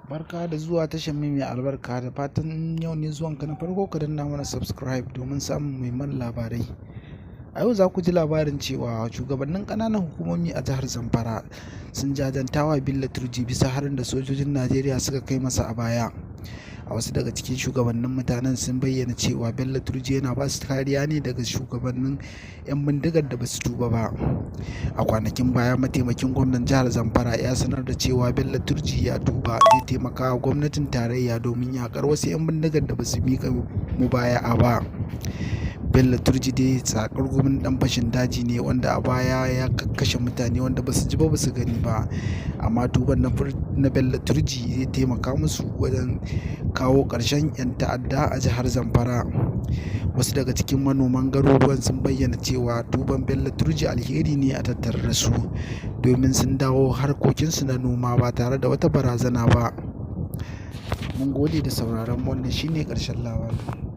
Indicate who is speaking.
Speaker 1: Barka da zuwa tashar mai albarka, da fatan yau ne zuwanka na farko ka danna mana subscribe domin samun muhimman labarai. A yau za ku ji labarin cewa shugabannin ƙananan hukumomi a jihar Zamfara sun jajantawa Bello Turji bisa harin da sojojin Najeriya suka kai masa a baya. A wasu daga cikin shugabannin mutanen sun bayyana cewa Bello Turji yana ba su kariya ne daga shugabannin 'yan bindigar da ba su tuba ba. A kwanakin baya, mataimakin gwamnan jihar Zamfara ya sanar da cewa Bello Turji ya tuba zai taimaka wa gwamnatin tarayya domin yakar wasu 'yan bindigar da ba su miƙa mubaya'a ba. Bello Turji dai tsakargumin dan fashin daji ne wanda a baya ya kashe mutane wanda ba su ji ba su gani ba, amma tuban na Bello Turji zai taimaka musu wajen kawo ƙarshen 'yan ta'adda a jihar Zamfara. Wasu daga cikin manoman garuruwan sun bayyana cewa tuban Bello Turji alheri ne a tattare da su, domin sun dawo harkokinsu na noma ba tare da wata barazana ba. Mun gode da sauraron, wannan shine ƙarshen labarin.